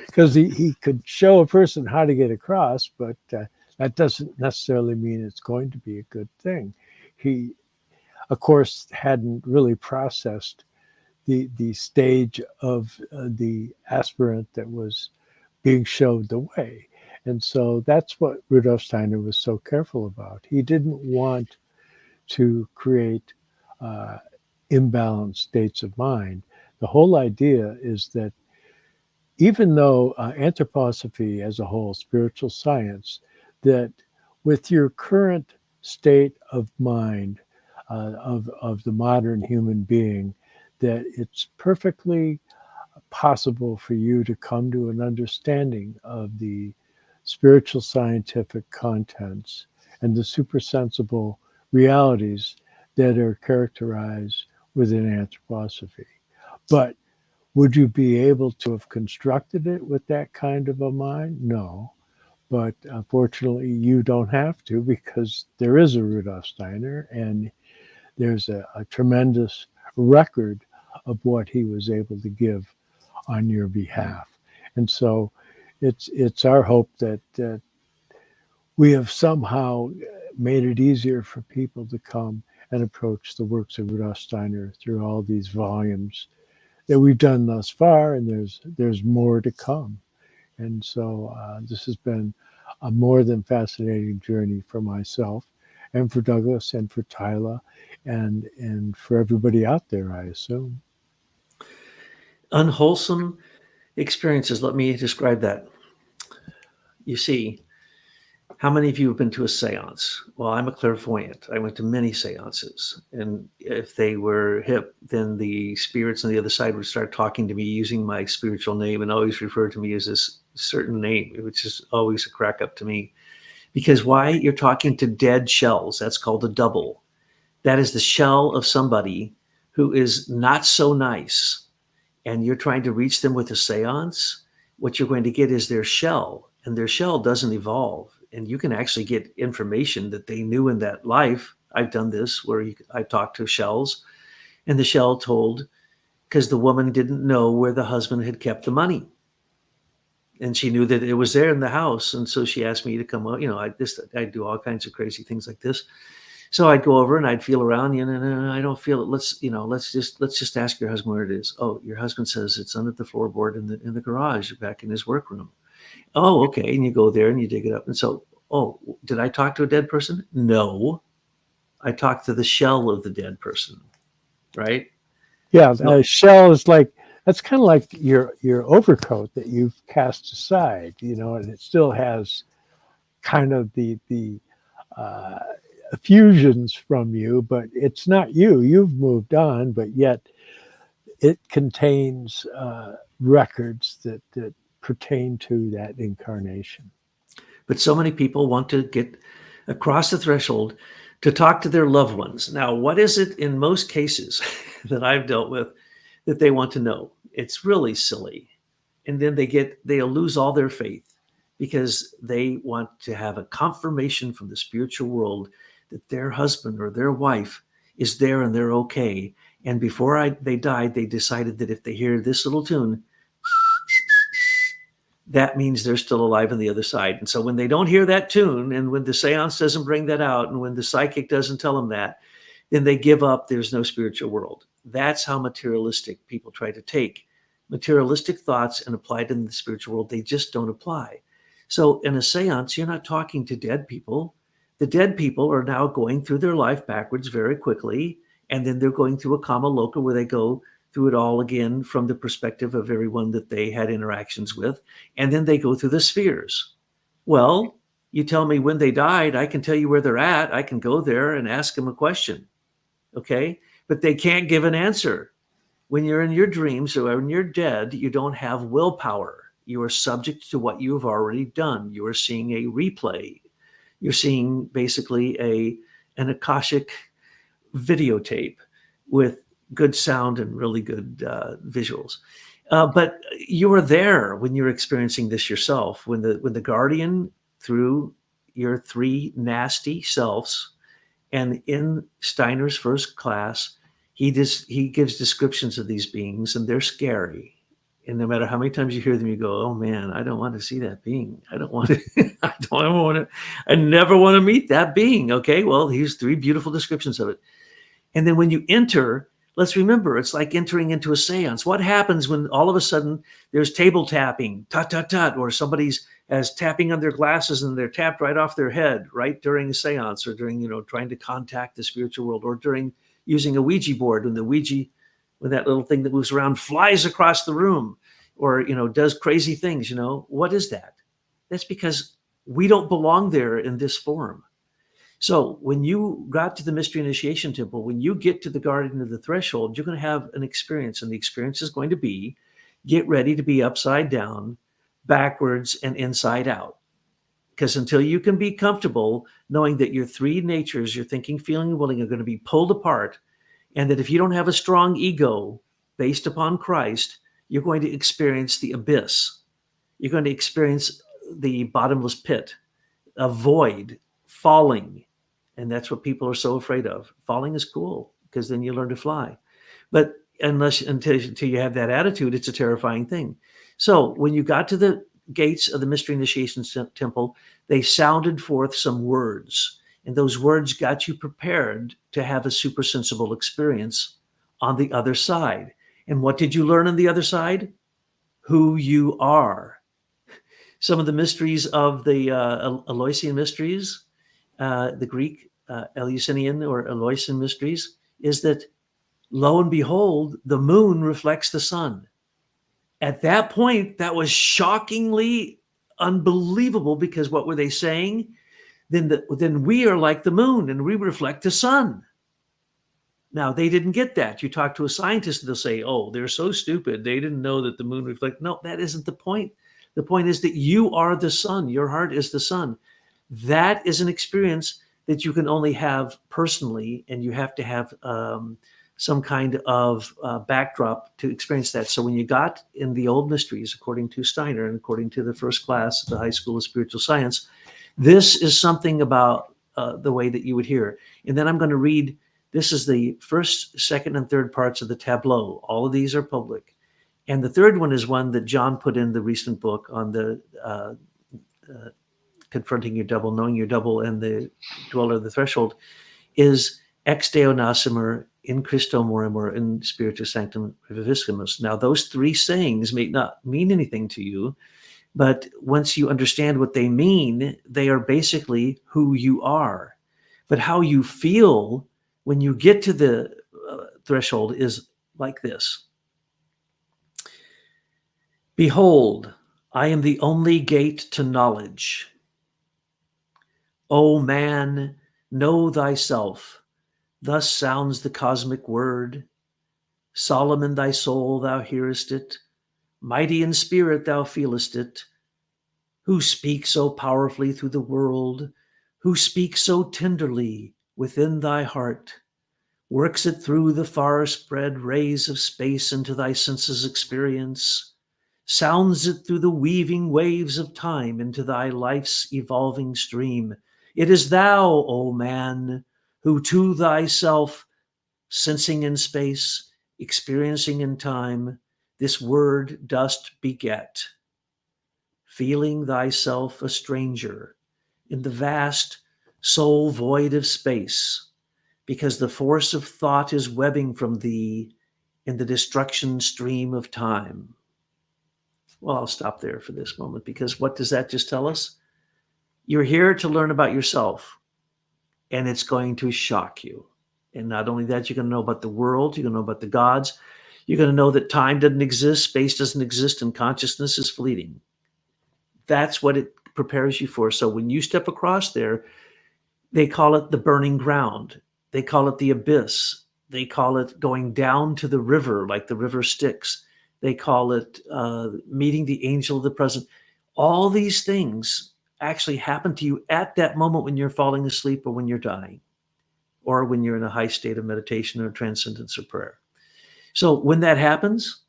because he could show a person how to get across, but that doesn't necessarily mean it's going to be a good thing. He, of course, hadn't really processed the stage of the aspirant that was being showed the way. And so that's what Rudolf Steiner was so careful about. He didn't want to create imbalanced states of mind. The whole idea is that even though anthroposophy as a whole, spiritual science, that with your current state of mind of the modern human being, that it's perfectly possible for you to come to an understanding of the spiritual scientific contents and the supersensible realities that are characterized within anthroposophy. But would you be able to have constructed it with that kind of a mind? No. But unfortunately, you don't have to, because there is a Rudolf Steiner, and there's a tremendous record of what he was able to give on your behalf. And so it's our hope that we have somehow made it easier for people to come and approach the works of Rudolf Steiner through all these volumes that we've done thus far, and there's more to come. And so this has been a more than fascinating journey for myself, and for Douglas, and for Tyler, and for everybody out there, I assume. Unwholesome experiences. Let me describe that. You see, how many of you have been to a seance? Well, I'm a clairvoyant. I went to many seances. And if they were hip, then the spirits on the other side would start talking to me using my spiritual name and always refer to me as this certain name, which is always a crack up to me. Because why? You're talking to dead shells. That's called a double. That is the shell of somebody who is not so nice. And you're trying to reach them with a seance. What you're going to get is their shell. And their shell doesn't evolve. And you can actually get information that they knew in that life. I've done this where I talk to shells, And the shell told, because the woman didn't know where the husband had kept the money. And she knew that it was there in the house. And so she asked me to come out. I do all kinds of crazy things like this. So I'd go over and I'd feel around. No, I don't feel it. Let's just ask your husband where it is. Oh, your husband says it's under the floorboard in the garage back in his workroom. Oh, okay. And you go there and you dig it up. And so, oh, did I talk to a dead person? No, I talked to the shell of the dead person. Right? Yeah, No. shell is like, that's kind of like your overcoat that you've cast aside, and it still has kind of the effusions from you, but it's not you. You've moved on, but yet it contains records that pertain to that incarnation. But so many people want to get across the threshold to talk to their loved ones. Now, what is it in most cases that I've dealt with that they want to know? It's really silly. And then they'll lose all their faith because they want to have a confirmation from the spiritual world that their husband or their wife is there and they're okay. And before they died, they decided that if they hear this little tune, that means they're still alive on the other side. And so when they don't hear that tune, and when the seance doesn't bring that out, and when the psychic doesn't tell them that, then they give up. There's no spiritual world. That's how materialistic people try to take materialistic thoughts and apply it in the spiritual world. They just don't apply. So in a seance, you're not talking to dead people. The dead people are now going through their life backwards very quickly. And then they're going through a kama loka where they go through it all again from the perspective of everyone that they had interactions with. And then they go through the spheres. Well, you tell me when they died, I can tell you where they're at. I can go there and ask them a question. Okay? But they can't give an answer. When you're in your dreams or when you're dead, you don't have willpower. You are subject to what you have already done. You are seeing a replay. You're seeing basically an Akashic videotape with good sound and really good visuals. But you are there when you're experiencing this yourself. When the guardian, through your three nasty selves, and in Steiner's first class, he gives descriptions of these beings, and they're scary. And no matter how many times you hear them, you go, "Oh man, I don't want to see that being. I don't want to. I never want to meet that being." Okay, well, here's three beautiful descriptions of it. And then when you enter, let's remember, it's like entering into a seance. What happens when all of a sudden there's table tapping, tut, tut, tut, or somebody's as tapping on their glasses and they're tapped right off their head, right during a seance, or during, trying to contact the spiritual world, or during using a Ouija board when when that little thing that moves around flies across the room, or, does crazy things, what is that? That's because we don't belong there in this form. So when you got to the Mystery Initiation Temple, when you get to the Guardian of the Threshold, you're going to have an experience. And the experience is going to be, get ready to be upside down, backwards, and inside out. Because until you can be comfortable knowing that your three natures, your thinking, feeling, and willing, are going to be pulled apart, and that if you don't have a strong ego based upon Christ, you're going to experience the abyss. You're going to experience the bottomless pit, a void, falling. And that's what people are so afraid of. Falling is cool because then you learn to fly. But until you have that attitude, it's a terrifying thing. So when you got to the gates of the Mystery Initiation Temple, they sounded forth some words. And those words got you prepared to have a super sensible experience on the other side. And what did you learn on the other side? Who you are. Some of the mysteries of the Eleusinian mysteries, the Greek Eleusinian or Eleusinian mysteries, is that, lo and behold, the moon reflects the sun. At that point, that was shockingly unbelievable, because what were they saying? Then we are like the moon and we reflect the sun. Now, they didn't get that. You talk to a scientist, they'll say, "Oh, they're so stupid. They didn't know that the moon reflects." No, that isn't the point. The point is that you are the sun. Your heart is the sun. That is an experience that you can only have personally, and you have to have some kind of backdrop to experience that. So when you got in the old mysteries, according to Steiner and according to the first class of the High School of Spiritual Science, this is something about the way that you would hear. And then I'm going to read This is the first, second, and third parts of the tableau. All of these are public. And the third one is one that John put in the recent book on the confronting your double, knowing your double, and the dweller of the threshold, is ex Deo nocimer, in Christo morimer, in Spiritus Sanctum Reviviscimus. Now, those three sayings may not mean anything to you, but once you understand what they mean, they are basically who you are. But how you feel when you get to the threshold is like this. Behold, I am the only gate to knowledge. O man, know thyself. Thus sounds the cosmic word. Solemn in thy soul thou hearest it. Mighty in spirit thou feelest it. Who speaks so powerfully through the world, who speaks so tenderly within thy heart, works it through the far spread rays of space into thy senses' experience, sounds it through the weaving waves of time into thy life's evolving stream. It is thou, O man, who to thyself, sensing in space, experiencing in time, this word dost beget, feeling thyself a stranger in the vast soul void of space, because the force of thought is webbing from thee in the destruction stream of time. Well, I'll stop there for this moment, because what does that just tell us? You're here to learn about yourself, and it's going to shock you. And not only that, you're going to know about the world, you're going to know about the gods, you're going to know that time doesn't exist, space doesn't exist, and consciousness is fleeting. That's what it prepares you for. So when you step across there, they call it the burning ground. They call it the abyss. They call it going down to the river, like the river Styx. They call it meeting the angel of the present. All these things actually happen to you at that moment when you're falling asleep, or when you're dying, or when you're in a high state of meditation or transcendence or prayer. So when that happens,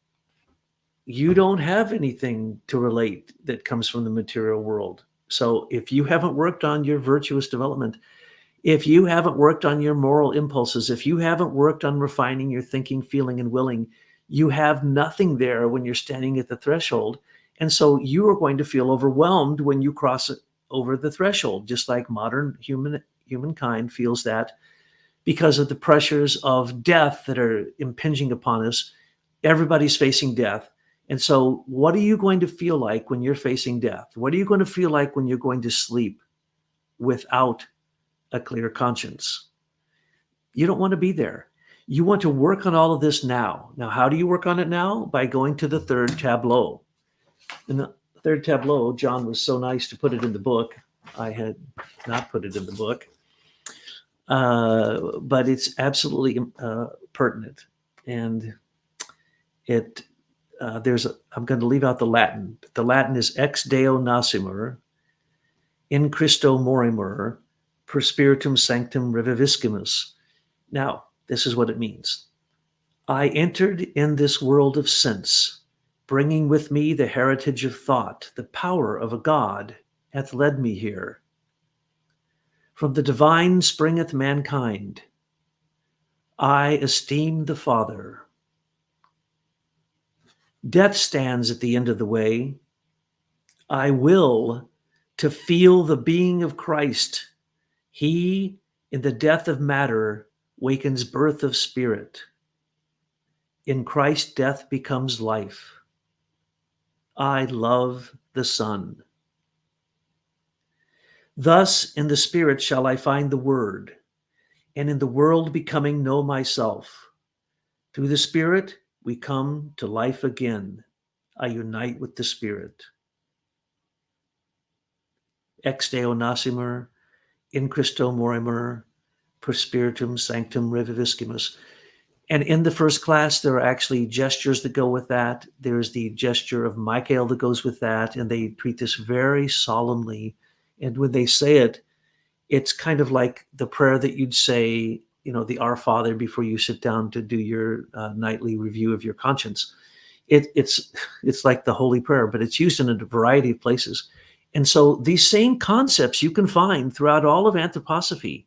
you don't have anything to relate that comes from the material world. So if you haven't worked on your virtuous development, if you haven't worked on your moral impulses, if you haven't worked on refining your thinking, feeling, and willing, you have nothing there when you're standing at the threshold. And so you are going to feel overwhelmed when you cross it over the threshold, just like modern humankind feels that because of the pressures of death that are impinging upon us. Everybody's facing death. And so what are you going to feel like when you're facing death? What are you going to feel like when you're going to sleep without a clear conscience? You don't want to be there. You want to work on all of this now. Now, how do you work on it now? By going to the third tableau. In the third tableau, John was so nice to put it in the book. I had not put it in the book. But it's absolutely pertinent. And I'm going to leave out the Latin. The Latin is ex Deo nocimer, in Christo morimer, per spiritum sanctum reviviscimus. Now, this is what it means. I entered in this world of sense, bringing with me the heritage of thought. The power of a God hath led me here. From the divine springeth mankind. I esteem the Father. Death stands at the end of the way. I will to feel the being of Christ. He, in the death of matter, wakens birth of spirit. In Christ, death becomes life. I love the Son. Thus, in the Spirit shall I find the Word, and in the world becoming know myself. Through the Spirit, we come to life again. I unite with the Spirit. Ex Deo nocimer, in Christo morimer, per spiritum sanctum reviviscimus. And in the first class, there are actually gestures that go with that. There's the gesture of Michael that goes with that, and they treat this very solemnly. And when they say it, it's kind of like the prayer that you'd say, the Our Father before you sit down to do your nightly review of your conscience. It's like the holy prayer, but it's used in a variety of places. And so these same concepts you can find throughout all of anthroposophy.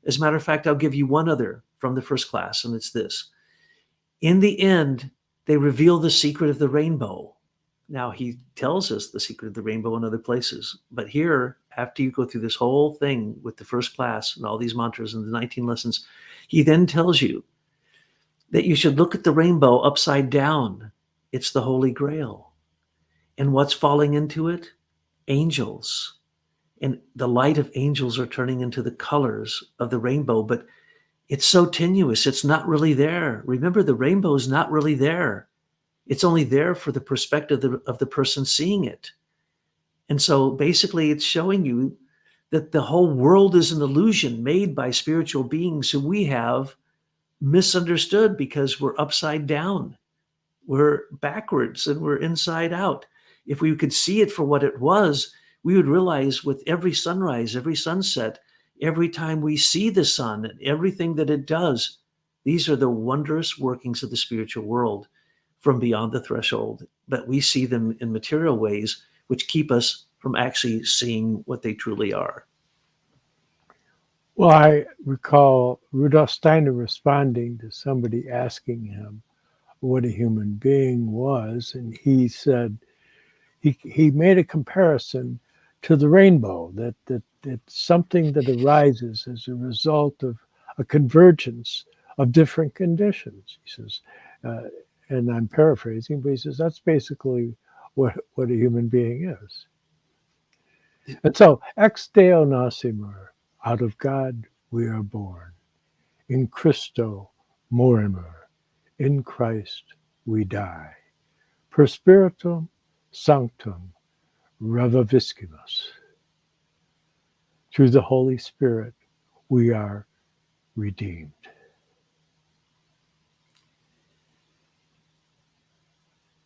As a matter of fact, I'll give you one other. from the first class, and it's this. In the end, they reveal the secret of the rainbow. Now, he tells us the secret of the rainbow in other places. But here, after you go through this whole thing with the first class and all these mantras and the 19 lessons, he then tells you that you should look at the rainbow upside down. It's the Holy Grail. And what's falling into it? Angels. And the light of angels are turning into the colors of the rainbow, but it's so tenuous. It's not really there. Remember, the rainbow is not really there. It's only there for the perspective of the person seeing it. And so basically it's showing you that the whole world is an illusion made by spiritual beings who we have misunderstood because we're upside down. We're backwards and we're inside out. If we could see it for what it was, we would realize with every sunrise, every sunset, every time we see the sun and everything that it does, these are the wondrous workings of the spiritual world from beyond the threshold. But we see them in material ways, which keep us from actually seeing what they truly are. Well, I recall Rudolf Steiner responding to somebody asking him what a human being was, and he said he made a comparison to the rainbow, that it's something that arises as a result of a convergence of different conditions. He says, and I'm paraphrasing, but he says that's basically what a human being is. And so, ex Deo nacimur, out of God we are born. In Christo morimur, in Christ we die. Per spiritum sanctum reviviscimus. Through the Holy Spirit we are redeemed.